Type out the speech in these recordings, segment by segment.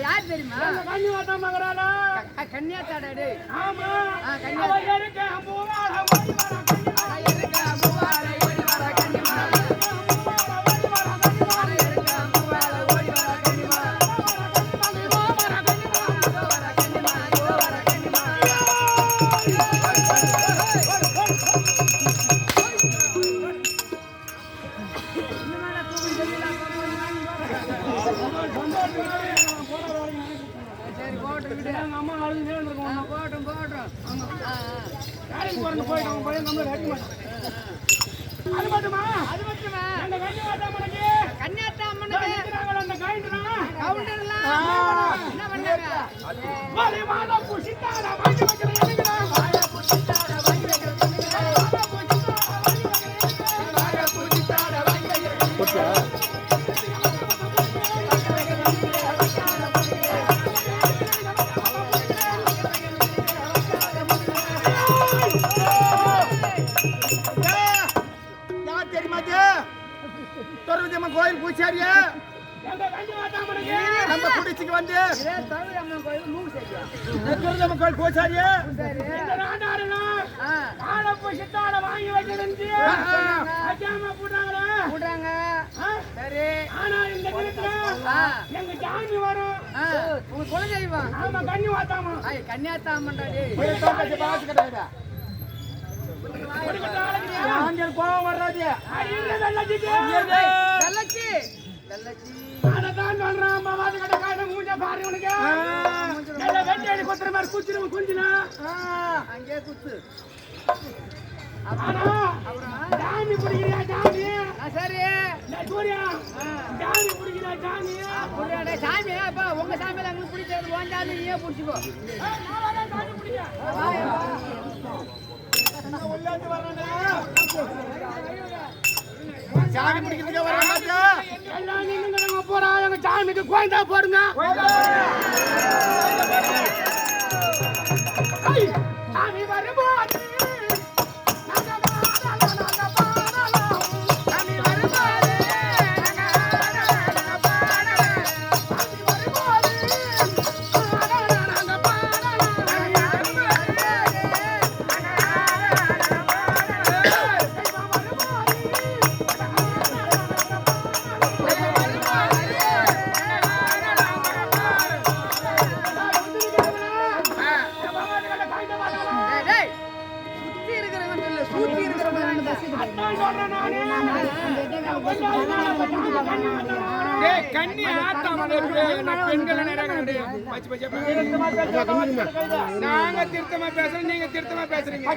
யார் தெரியுமா? கன்னியாத்தாடா. ஆமா, கோயில் பூச்சாரியா நம்ம குடிச்சுக்கு வந்து கோயில் பூச்சாரியா வாங்கி வச்சிருந்து போடுறாங்க. சரி, ஆனா இந்த எங்க ஜாமி வரும் உங்க குலதெய்வம். ஆமா, கன்னியாத்தாம கன்னியாத்தாமண்டா கோபம் வர்றது அதான் சொல்றான் மாவாது கடை காரணம் மூஞ்ச பாரு உனக்கு நல்ல வெள்ளி கொத்துற மாதிரி குச்சிரும் குஞ்சினா அங்கே குத்து. ஆனா ஜாமி பிடிக்கிறியா ஜாமி சரி சூர்யா ஜாமி பிடிக்கிறியா ஜாமி சாமி அப்ப உங்க சாமியில எங்களுக்கு பிடிச்சது ஓஞ்சாது நீயே பிடிச்சிக்கோ. சாமி பிடிக்கிறதுக்கே வர எல்லாம் நீங்க போறா எங்க சாமிக்கு கோயந்தா போடுங்க சாமி வரும்போது நாங்க திருத்தமா பேசுறோம் நீங்க திருத்தமா பேசுறீங்க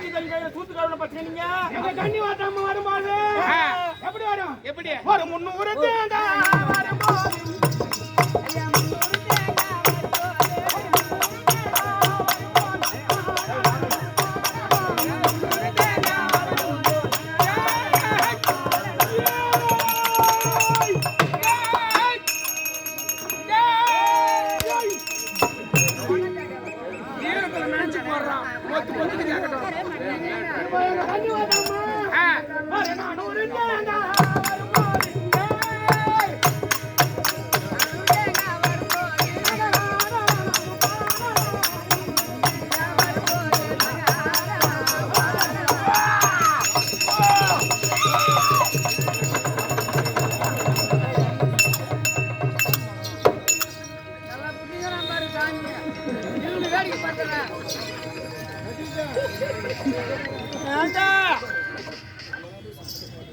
கண்ணி வாட்டாம வரும்போது எப்படி வரும் எப்படி ஒரு 300 தேங்காய் வரும்போது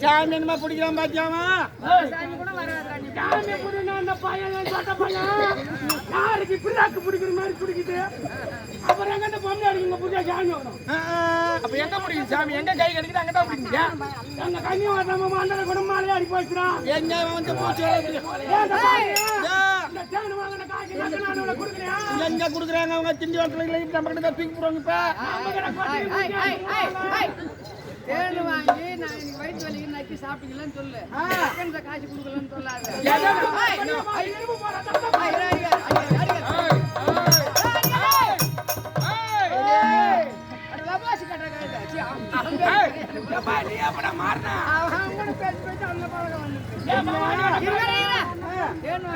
சாமி என்னமா பிடிக்கிறான் பாத்தியாமா சாமி பிடினா அந்த பையன் சொட்ட பையன் யாருக்கு பிள்ளாக்கு பிடிக்கிற மாதிரி பிடிக்குது அப்புறம் எங்க இந்த பொண்ணு அடிக்குங்க புதிய சாமி வரும் அப்ப எங்க பிடிக்குது சாமி எங்க கை கடிக்குது அங்கதான் பிடிக்குங்க எங்க கண்ணி வாட்டாம மாண்டல கூட மாலையை அடி போச்சுறான் எங்க வந்து போச்சு எங்க குடுக்குறாங்க அவங்க திண்டி வாட்டல நம்ம கிட்ட தூக்கி போடுவாங்க தேனு வாங்கி நான் இன்னைக்கு வயிற்று வலிக்கு நக்கி சாப்பிட்டீங்களான்னு சொல்லு. காசு கொடுக்கலன்னு சொல்லாத. தேனு